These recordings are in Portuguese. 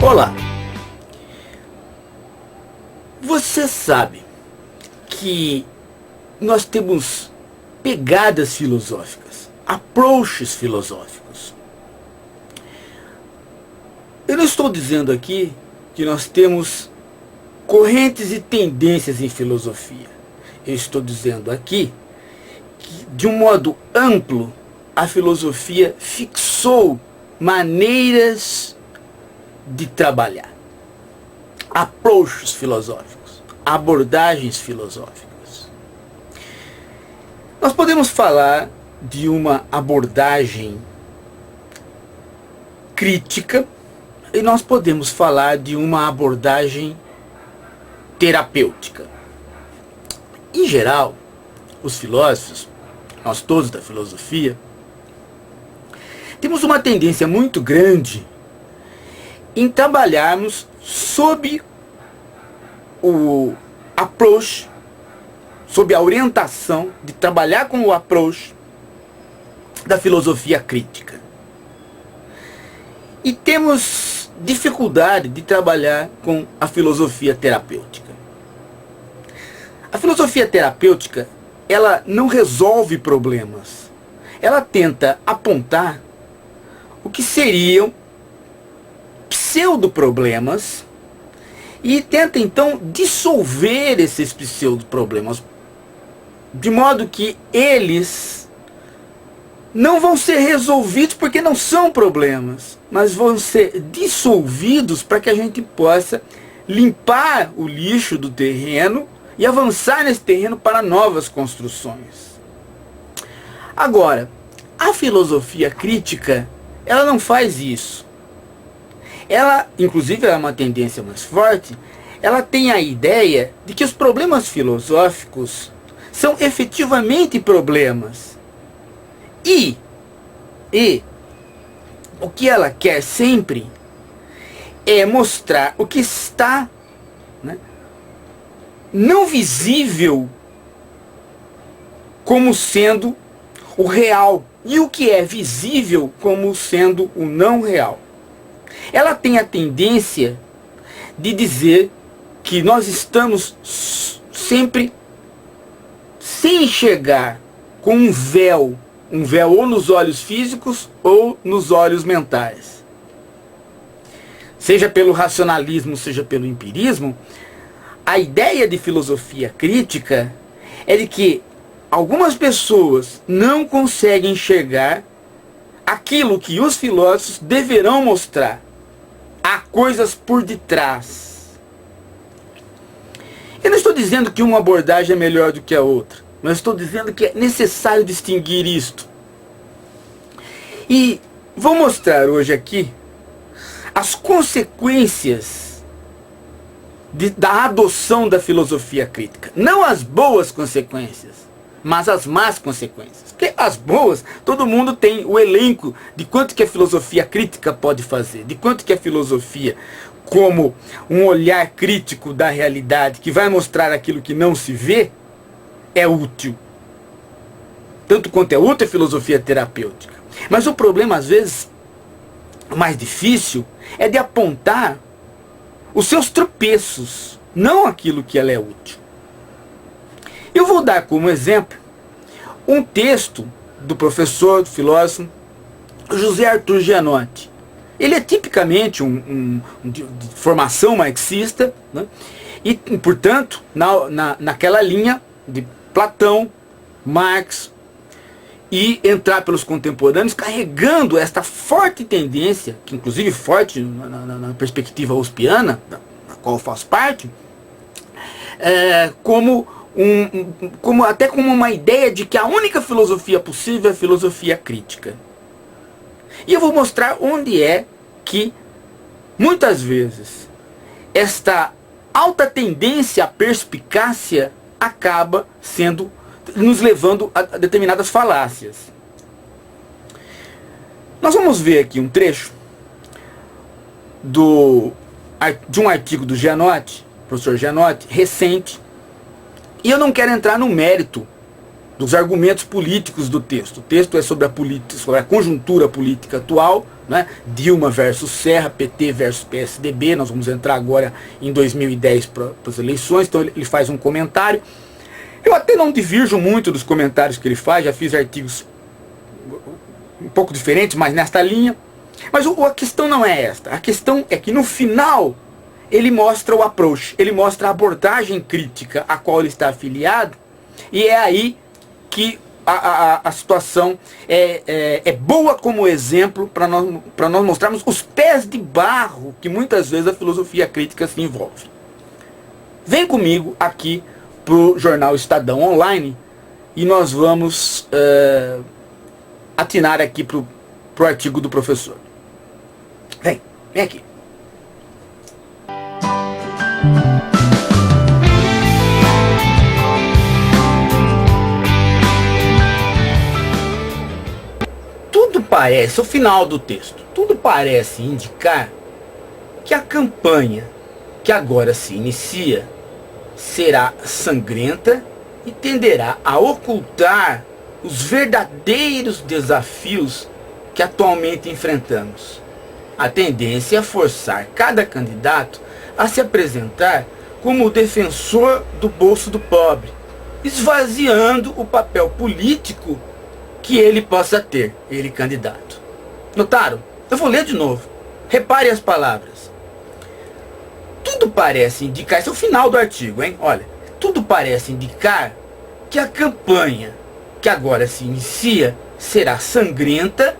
Olá, você sabe que nós temos pegadas filosóficas, approaches filosóficos. Eu não estou dizendo aqui que nós temos correntes e tendências em filosofia. Eu estou dizendo aqui que, de um modo amplo, a filosofia fixou maneiras de trabalhar, approaches filosóficos, abordagens filosóficas. Nós podemos falar de uma abordagem crítica e nós podemos falar de uma abordagem terapêutica. Em geral, os filósofos, nós todos da filosofia, temos uma tendência muito grande em trabalharmos sob o approach, sob a orientação de trabalhar com o approach da filosofia crítica. E temos dificuldade de trabalhar com a filosofia terapêutica. A filosofia terapêutica, ela não resolve problemas. Ela tenta apontar o que seriam pseudo-problemas e tenta então dissolver esses pseudo-problemas, de modo que eles não vão ser resolvidos porque não são problemas, mas vão ser dissolvidos para que a gente possa limpar o lixo do terreno e avançar nesse terreno para novas construções. Agora, a filosofia crítica, ela não faz isso. Ela, inclusive, é uma tendência mais forte, ela tem a ideia de que os problemas filosóficos são efetivamente problemas. E o que ela quer sempre é mostrar o que está, né, não visível como sendo o real, e o que é visível como sendo o não real. Ela tem a tendência de dizer que nós estamos sempre sem enxergar com um véu ou nos olhos físicos ou nos olhos mentais. Seja pelo racionalismo, seja pelo empirismo, a ideia de filosofia crítica é de que algumas pessoas não conseguem enxergar aquilo que os filósofos deverão mostrar. Há coisas por detrás. Eu não estou dizendo que uma abordagem é melhor do que a outra, mas estou dizendo que é necessário distinguir isto. E vou mostrar hoje aqui as consequências da adoção da filosofia crítica. Não as boas consequências, mas as más consequências. Porque as boas, todo mundo tem o elenco de quanto que a filosofia crítica pode fazer, de quanto que a filosofia, como um olhar crítico da realidade, que vai mostrar aquilo que não se vê, é útil. Tanto quanto é útil a filosofia terapêutica. Mas o problema, às vezes, mais difícil, é de apontar os seus tropeços, não aquilo que ela é útil. Eu vou dar como exemplo um texto do professor, do filósofo José Arthur Gianotti. Ele é tipicamente de formação marxista, né? E, portanto, naquela linha de Platão, Marx, e entrar pelos contemporâneos carregando esta forte tendência, que inclusive forte na perspectiva uspiana, da qual eu faço parte, até como uma ideia de que a única filosofia possível é a filosofia crítica. E eu vou mostrar onde é que, muitas vezes, esta alta tendência à perspicácia acaba nos levando a determinadas falácias. Nós vamos ver aqui um trecho de um artigo do Gianotti, professor Gianotti, recente. E eu não quero entrar no mérito dos argumentos políticos do texto. O texto é sobre a política, sobre a conjuntura política atual, né? Dilma versus Serra, PT versus PSDB. Nós vamos entrar agora em 2010 para as eleições, então ele faz um comentário. Eu até não divirjo muito dos comentários que ele faz, já fiz artigos um pouco diferentes, mas nesta linha. Mas a questão não é esta. A questão é que no final ele mostra o approach, ele mostra a abordagem crítica a qual ele está afiliado, e é aí que a situação é boa como exemplo para nós mostrarmos os pés de barro que muitas vezes a filosofia crítica se envolve. Vem comigo aqui para o jornal Estadão Online e nós vamos atinar aqui para o artigo do professor. Vem aqui. Tudo parece, o final do texto, tudo parece indicar que a campanha que agora se inicia será sangrenta e tenderá a ocultar os verdadeiros desafios que atualmente enfrentamos. A tendência é forçar cada candidato a se apresentar como o defensor do bolso do pobre, esvaziando o papel político que ele possa ter, ele candidato. Notaram? Eu vou ler de novo. Repare as palavras. Tudo parece indicar, esse é o final do artigo, hein? Olha, tudo parece indicar que a campanha que agora se inicia será sangrenta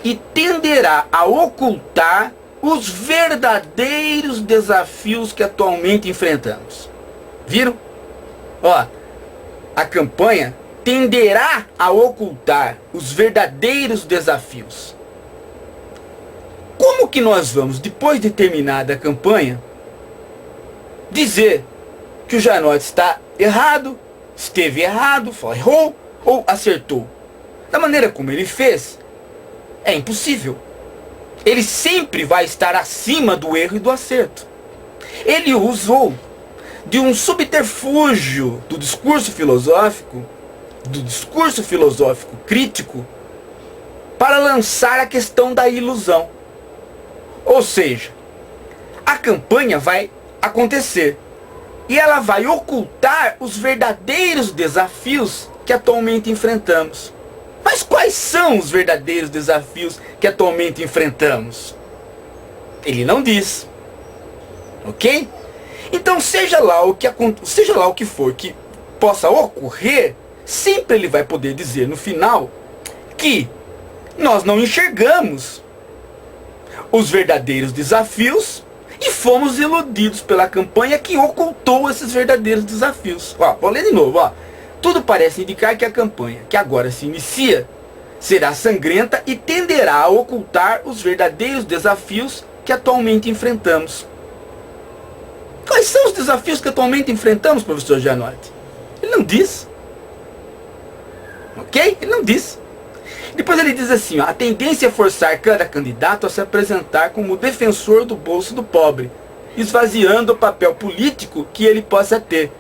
e tenderá a ocultar os verdadeiros desafios que atualmente enfrentamos. Viram? Ó, a campanha tenderá a ocultar os verdadeiros desafios. Como que nós vamos, depois de terminada a campanha, dizer que o Janoty está errado, esteve errado, errou ou acertou? Da maneira como ele fez, é impossível. Ele sempre vai estar acima do erro e do acerto. Ele usou de um subterfúgio do discurso filosófico crítico, para lançar a questão da ilusão. Ou seja, a campanha vai acontecer e ela vai ocultar os verdadeiros desafios que atualmente enfrentamos. Mas quais são os verdadeiros desafios que atualmente enfrentamos? Ele não diz. Ok? Então, seja lá o que for que possa ocorrer, sempre ele vai poder dizer no final que nós não enxergamos os verdadeiros desafios e fomos iludidos pela campanha que ocultou esses verdadeiros desafios. Ó, vou ler de novo. Ó. Tudo parece indicar que a campanha que agora se inicia será sangrenta e tenderá a ocultar os verdadeiros desafios que atualmente enfrentamos. Quais são os desafios que atualmente enfrentamos, professor Janoty? Ele não diz. Ok? Ele não diz. Depois ele diz assim, ó, a tendência é forçar cada candidato a se apresentar como defensor do bolso do pobre, esvaziando o papel político que ele possa ter.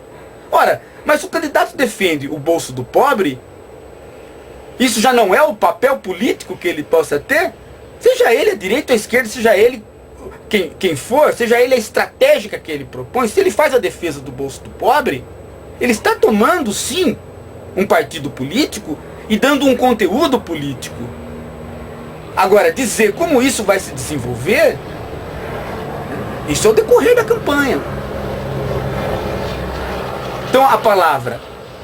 Ora, mas se o candidato defende o bolso do pobre, isso já não é o papel político que ele possa ter? Seja ele a direita ou a esquerda, seja ele quem for, seja ele a estratégica que ele propõe, se ele faz a defesa do bolso do pobre, ele está tomando sim um partido político e dando um conteúdo político. Agora, dizer como isso vai se desenvolver, isso é o decorrer da campanha. Então a palavra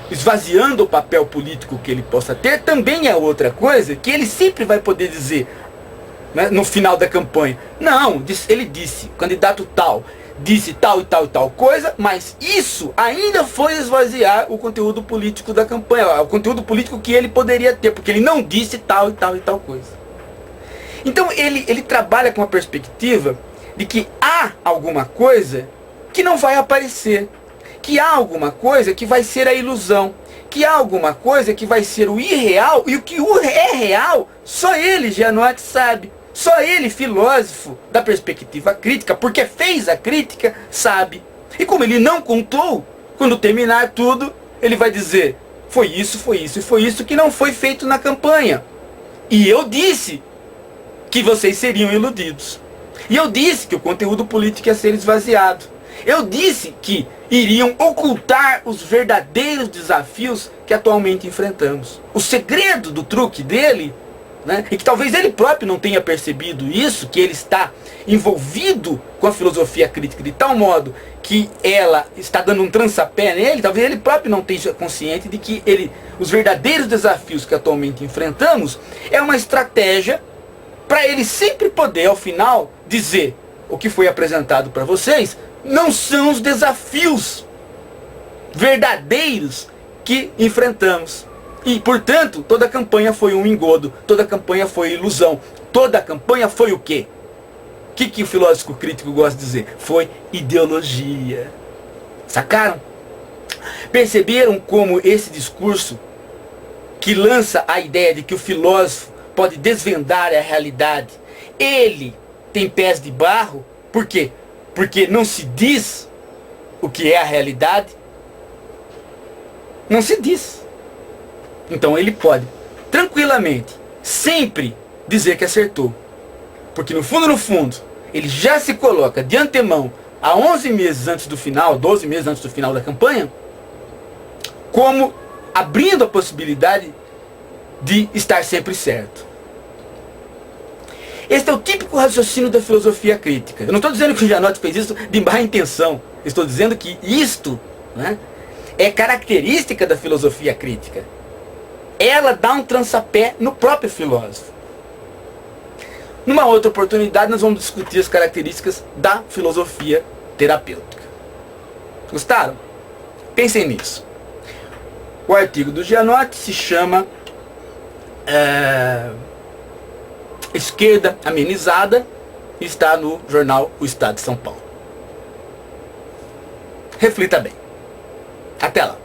esvaziando o papel político que ele possa ter também é outra coisa que ele sempre vai poder dizer, né, no final da campanha. Não, ele disse, o candidato tal disse tal e tal e tal coisa, mas isso ainda foi esvaziar o conteúdo político da campanha, o conteúdo político que ele poderia ter, porque ele não disse tal e tal e tal coisa. Então ele trabalha com a perspectiva de que há alguma coisa que não vai aparecer, que há alguma coisa que vai ser a ilusão, que há alguma coisa que vai ser o irreal, e o que é real, só ele, Janoty, sabe. Só ele, filósofo da perspectiva crítica, porque fez a crítica, sabe. E como ele não contou, quando terminar tudo, ele vai dizer, foi isso, foi isso e foi isso que não foi feito na campanha. E eu disse que vocês seriam iludidos. E eu disse que o conteúdo político ia ser esvaziado. Eu disse que iriam ocultar os verdadeiros desafios que atualmente enfrentamos. O segredo do truque dele, né, e que talvez ele próprio não tenha percebido isso, que ele está envolvido com a filosofia crítica de tal modo que ela está dando um trançapé nele, talvez ele próprio não esteja consciente de que os verdadeiros desafios que atualmente enfrentamos é uma estratégia para ele sempre poder, ao final, dizer: o que foi apresentado para vocês não são os desafios verdadeiros que enfrentamos. E, portanto, toda a campanha foi um engodo, toda a campanha foi ilusão, toda a campanha foi o quê? O que o filósofo crítico gosta de dizer? Foi ideologia. Sacaram? Perceberam como esse discurso, que lança a ideia de que o filósofo pode desvendar a realidade, ele tem pés de barro? Por quê? Porque não se diz o que é a realidade. Não se diz. Então ele pode, tranquilamente, sempre dizer que acertou. Porque no fundo, ele já se coloca de antemão, a 11 meses antes do final, 12 meses antes do final da campanha, como abrindo a possibilidade de estar sempre certo. Este é o típico raciocínio da filosofia crítica. Eu não estou dizendo que o Gianotti fez isso de má intenção. Estou dizendo que isto, né, é característica da filosofia crítica. Ela dá um trançapé no próprio filósofo. Numa outra oportunidade nós vamos discutir as características da filosofia terapêutica. Gostaram? Pensem nisso. O artigo do Gianotti se chama Esquerda Amenizada, e está no jornal O Estado de São Paulo. Reflita bem. Até lá.